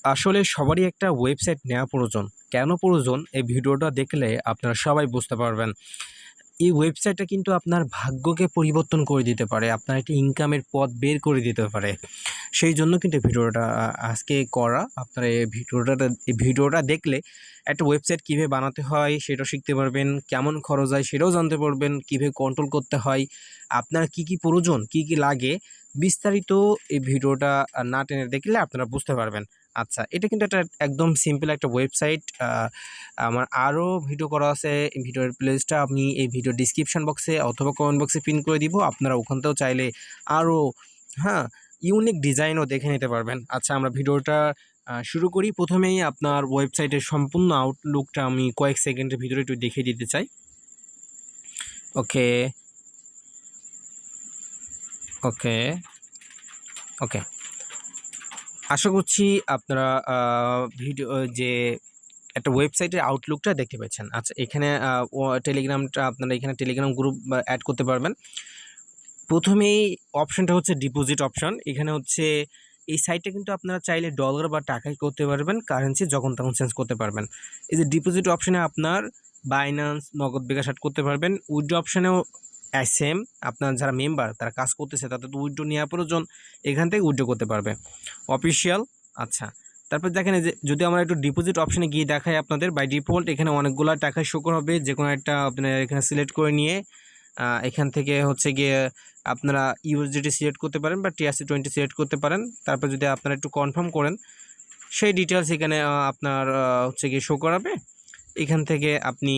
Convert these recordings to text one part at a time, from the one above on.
আসলে সবারই একটা ওয়েবসাইট নেওয়া প্রয়োজন। কেন প্রয়োজন? এই ভিডিওটা দেখলে আপনারা সবাই বুঝতে পারবেন। এই ওয়েবসাইটটা কিন্তু আপনার ভাগ্যকে পরিবর্তন করে দিতে পারে। আপনার একটি ইনকামের পথ বের করে দিতে পারে। সেই জন্য কিন্তু এই ভিডিওটা আজকে করা। আপনারা এই ভিডিওটা দেখলে একটা ওয়েবসাইট কীভাবে বানাতে হয় সেটাও শিখতে পারবেন। কেমন খরচ হয় সেটাও জানতে পারবেন। কীভাবে কন্ট্রোল করতে হয়, আপনার কী, কী প্রয়োজন, কী, কী লাগে বিস্তারিত এই ভিডিওটা না টেনে দেখলে আপনারা বুঝতে পারবেন। আচ্ছা, এটা কিন্তু একটা একদম সিম্পল একটা ওয়েবসাইট। আমার আরও ভিডিও করা আছে। ভিডিওর প্লেলিস্টটা আমি এই ভিডিও ডিসক্রিপশন বক্সে অথবা কমেন্ট বক্সে পিন করে দিব। আপনারা ওখান থেকেও চাইলে আরও হ্যাঁ, ইউনিক ডিজাইনও দেখে নিতে পারবেন। আচ্ছা, আমরা ভিডিওটা শুরু করি। প্রথমেই আপনার ওয়েবসাইটের সম্পূর্ণ আউটলুকটা আমি কয়েক সেকেন্ডের ভিতরে একটু দেখিয়ে দিতে চাই। ওকে, ওকে, ওকে। আশা করছি আপনারা ভিডিও যে একটা ওয়েবসাইটের আউটলুকটা দেখতে পাচ্ছেন। আচ্ছা, এখানে টেলিগ্রামটা আপনারা এখানে টেলিগ্রাম গ্রুপ অ্যাড করতে পারবেন। প্রথমেই অপশনটা হচ্ছে ডিপোজিট অপশন। এখানে হচ্ছে এই সাইটটা কিন্তু আপনারা চাইলে ডলার বা টাকায় করতে পারবেন, কারেন্সি যখন তখন চেঞ্জ করতে পারবেন। এই যে ডিপোজিট অপশনে আপনার বাইন্যান্স, নগদ, বিকাশ অ্যাড করতে পারবেন। উইথড্র অপশনেও সেম, আপনার যারা মেম্বার তারা কাজ করতেছে তাদের তো উইথড্র নেওয়া প্রয়োজন, এখান থেকে উইথড্র করতে পারবে। অফিসিয়াল। আচ্ছা, তারপর দেখেন যে যদি আমরা একটু ডিপোজিট অপশনে গিয়ে দেখাই আপনাদের, বাই ডিফল্ট এখানে অনেকগুলো টাকা শো করা হবে। যে কোনো একটা আপনার এখানে সিলেক্ট করে নিয়ে এখান থেকে হচ্ছে গিয়ে আপনারা ইউএসডিটি সিলেক্ট করতে পারেন বা TRC20 সিলেক্ট করতে পারেন। তারপর যদি আপনারা একটু কনফার্ম করেন, সেই ডিটেলস এখানে আপনার হচ্ছে গিয়ে শো করাবে। এখান থেকে আপনি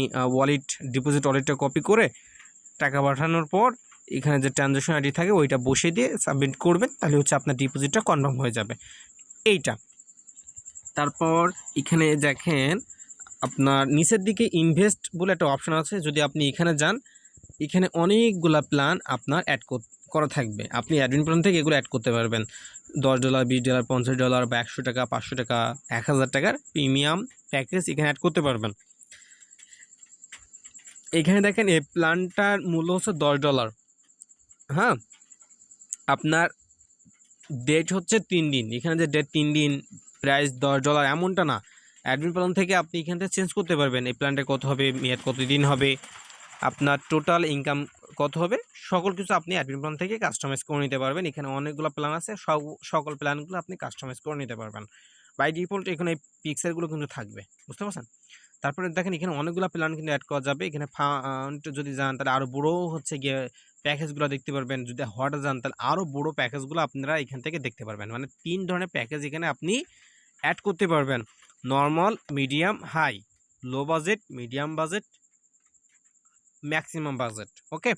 ডিপোজিট ওয়ালেটটা কপি করে টাকা পাঠানোর পর এখানে যে ট্রানজ্যাকশন আইডি থাকে ওইটা বসিয়ে দিয়ে সাবমিট করবেন, তাহলে হচ্ছে আপনার ডিপোজিটটা কনফার্ম হয়ে যাবে। এইটা। তারপর এখানে দেখেন আপনার নিচের দিকে ইনভেস্ট বলে একটা অপশন আছে। যদি আপনি এখানে যান, এখানে অনেকগুলা প্ল্যান আপনার অ্যাড করা থাকবে। আপনি অ্যাডমিন প্ল্যান থেকে এগুলো অ্যাড করতে পারবেন। $10, $20, $50 বা $100, $500, $1000 প্রিমিয়াম প্যাকেজ এখানে অ্যাড করতে পারবেন। এখানে দেখেন এই প্ল্যানটার মূল্য হচ্ছে $10। হ্যাঁ, আপনার ডেট হচ্ছে 3 দিন। এখানে যে ডেট 3 দিন, প্রাইস $10 এমনটা না। অ্যাডমিন প্ল্যান থেকে আপনি এখান থেকে চেঞ্জ করতে পারবেন। এই প্ল্যানটা কত হবে, মেয়াদ কতদিন হবে, আপনার টোটাল ইনকাম কত হবে, সকল কিছু আপনি অ্যাডমিন প্ল্যান থেকে কাস্টমাইজ করে নিতে পারবেন। এখানে অনেকগুলো প্ল্যান আছে, সকল প্ল্যানগুলো আপনি কাস্টমাইজ করে নিতে পারবেন। বাই ডিফল্ট এখানে এই পিক্সেলগুলো কিন্তু থাকবে, বুঝতে পারছেন? তারপরে দেখেন এখানে অনেকগুলো প্ল্যান কিন্তু অ্যাড করা যাবে। এখানে ফান্ড যদি যান তাহলে আরও বড়ো হচ্ছে গিয়ে প্যাকেজগুলো দেখতে পারবেন। যদি হঠাৎ যান তাহলে আরও বড়ো প্যাকেজগুলো আপনারা এখান থেকে দেখতে পারবেন। মানে 3 ধরনের প্যাকেজ এখানে আপনি অ্যাড করতে পারবেন: normal, medium, high, low budget, medium budget, maximum budget. Okay.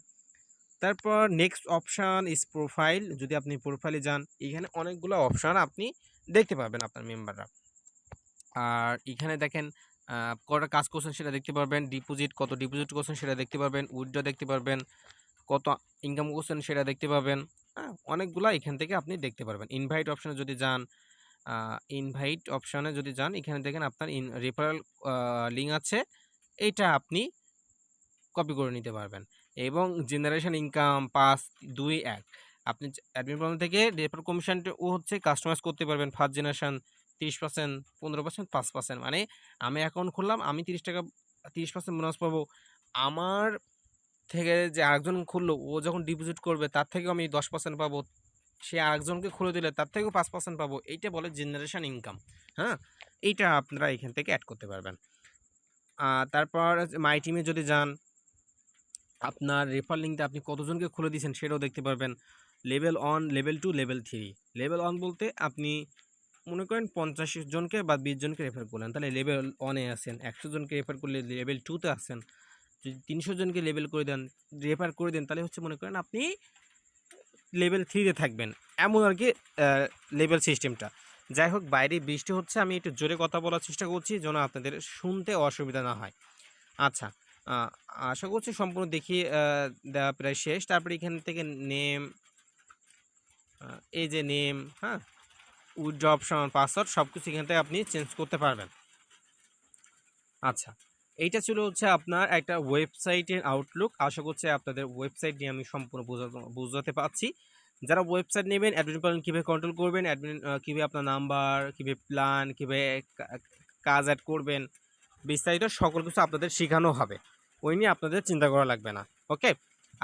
তারপর নেক্সট অপশান ইজ প্রোফাইল। যদি আপনি প্রোফাইলে যান, এখানে অনেকগুলো অপশান আপনি দেখতে পাবেন আপনার মেম্বাররা। আর এখানে দেখেন কটা কাজ করছেন সেটা দেখতে পারবেন, কত ডিপোজিট করছেন সেটা দেখতে পারবেন, উইথড্র দেখতে পারবেন, কত ইনকাম করছেন সেটা দেখতে পাবেন। হ্যাঁ, অনেকগুলা এখান থেকে আপনি দেখতে পারবেন। ইনভাইট অপশানে যদি যান, এখানে দেখেন আপনার রেফারেল লিঙ্ক আছে, এইটা আপনি কপি করে নিতে পারবেন। এবং জেনারেশন ইনকাম 5, 2, 1 আপনি অ্যাডমিন প্ল্যান থেকে রেফার কমিশনটাও হচ্ছে কাস্টমাইজ করতে পারবেন। First generation 30%, 15%, 5%। মানে আমি অ্যাকাউন্ট খুললাম, আমি $30 30% বোনাস পাবো। আমার থেকে যে আরেকজন খুললো, ও যখন ডিপোজিট করবে তার থেকেও আমি 10% পাবো। সে আরেকজনকে খুলে দিলে তার থেকেও 5% পাবো। এইটা বলে জেনারেশন ইনকাম। হ্যাঁ, এইটা আপনারা এখান থেকে অ্যাড করতে পারবেন। তারপর মাই টিমে যদি যান, আপনার রেফার লিঙ্কটা আপনি কতজনকে খুলে দিয়েছেন সেটাও দেখতে পারবেন। Level 1, level 2, level 3। লেভেল 1 বলতে আপনি মনে করেন 50 জনকে বা 20 জনকে রেফার করলেন, তাহলে লেভেল 1-এ আছেন। 100 জনকে রেফার করলে লেভেল 2-তে আছেন। যদি 300 জনকে রেফার করে দেন, তাহলে হচ্ছে মনে করেন আপনি লেভেল 3-তে থাকবেন। এমন আর কি লেভেল সিস্টেমটা। যাই হোক, বাইরে বৃষ্টি হচ্ছে, আমি একটু জোরে কথা বলার চেষ্টা করছি যেন আপনাদের শুনতে অসুবিধা না হয়। আচ্ছা, আশা করছি সম্পূর্ণ দেখিয়ে দেওয়া প্রায় শেষ। তারপরে এখান থেকে নেম, এই যে নেম, হ্যাঁ, উইথড্র অপশন, পাসওয়ার্ড সব কিছু এখান থেকে আপনি চেঞ্জ করতে পারবেন। আচ্ছা, এইটা ছিল হচ্ছে আপনার একটা ওয়েবসাইটের আউটলুক। আশা করছি আপনাদের ওয়েবসাইট নিয়ে আমি সম্পূর্ণ বোঝাতে পারছি। যারা ওয়েবসাইট নেবেন, অ্যাডমিন প্ল্যান কীভাবে কন্ট্রোল করবেন, অ্যাডমিন কীভাবে আপনার নাম্বার, কীভাবে প্ল্যান, কীভাবে কাজ অ্যাড করবেন, বিস্তারিত সকল কিছু আপনাদের শেখানো হবে। ওই নিয়ে আপনাদের চিন্তা করা লাগবে না। ওকে।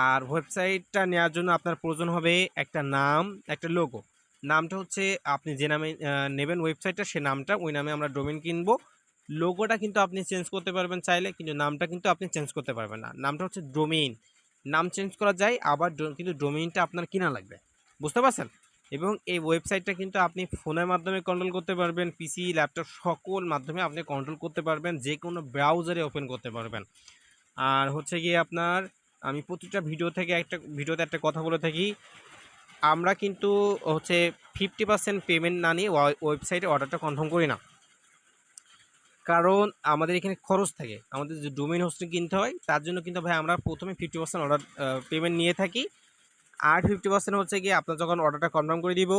আর ওয়েবসাইটটা নেওয়ার জন্য আপনার প্রয়োজন হবে একটা নাম, একটা লোগো। নামটা হচ্ছে আপনি যে নামে নেবেন ওয়েবসাইটটা, সে নামটা, ওই নামে আমরা ডোমেইন কিনবো। লোগোটা কিন্তু আপনি চেঞ্জ করতে পারবেন চাইলে, কিন্তু নামটা কিন্তু আপনি চেঞ্জ করতে পারবেন না। নামটা হচ্ছে ডোমেইন। নাম চেঞ্জ করা যায়, আবার কিন্তু ডোমেইনটা আপনার কিনা লাগবে। বুঝতে পারছেন? এবং এই ওয়েবসাইটটা কিন্তু আপনি ফোনের মাধ্যমে কন্ট্রোল করতে পারবেন, পিসি, ল্যাপটপ সকল মাধ্যমে আপনি কন্ট্রোল করতে পারবেন, যে কোনো ব্রাউজারে ওপেন করতে পারবেন। আর হচ্ছে গিয়ে আপনার, আমি প্রতিটা ভিডিওতে একটা কথা বলে থাকি, আমরা কিন্তু হচ্ছে 50% পেমেন্ট না নিয়ে ওয়েবসাইটে অর্ডারটা কনফার্ম করি না। কারণ আমাদের এখানে খরচ থাকে, আমাদের যে ডোমেইন হোস্টিং কিনতে হয়, তার জন্য কিন্তু ভাই আমরা প্রথমে 50% অর্ডার পেমেন্ট নিয়ে থাকি। আর 50% হচ্ছে গিয়ে আপনার যখন অর্ডারটা কনফার্ম করে দিব,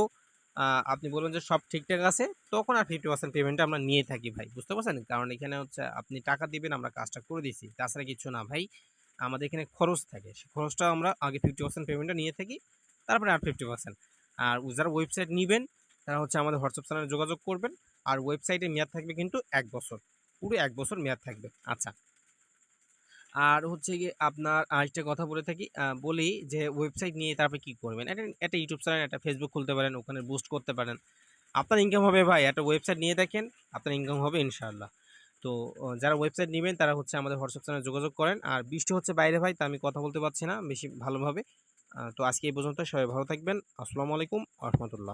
আপনি বলবেন যে সব ঠিকঠাক আছে, তখন আর 50% পেমেন্টটা আমরা নিয়ে থাকি ভাই। বুঝতে পারছেন? কারণ এখানে হচ্ছে আপনি টাকা দিবেন, আমরা কাজটা করে দিছি, তাছাড়া কিছু না ভাই। আমাদের এখানে খরচ থাকে, সেই খরচটা আমরা আগে 50% পেমেন্টটা নিয়ে থাকি, তারপরে আর 50%। আর যারা ওয়েবসাইট নেবেন তারা হচ্ছে আমাদের হোয়াটসঅ্যাপ চ্যানেলে যোগাযোগ করবেন। আর ওয়েবসাইটের মেয়াদ থাকবে কিন্তু 1 বছর, পুরো 1 বছর মেয়াদ থাকবে। আচ্ছা। আর হচ্ছে গিয়ে আপনার আরেকটা কথা বলি যে ওয়েবসাইট নিয়ে তারপরে কি করবেন? একটা ইউটিউব চ্যানেল, একটা ফেসবুক খুলতে পারেন, ওখানে বুস্ট করতে পারেন। আপনার ইনকাম হবে ভাই, একটা ওয়েবসাইট নিয়ে দেখেন, আপনার ইনকাম হবে ইনশাআল্লাহ। তো যারা ওয়েবসাইট নেবেন তারা হচ্ছে আমাদের হোয়াটসঅ্যাপ চ্যানেলে যোগাযোগ করেন। আর বৃষ্টি হচ্ছে বাইরে ভাই, তো আমি কথা বলতে পারছি না বেশি ভালোভাবে। তো আজকে এই পর্যন্ত, সবাই ভালো থাকবেন। আসসালামু আলাইকুম ওয়া রাহমাতুল্লাহ।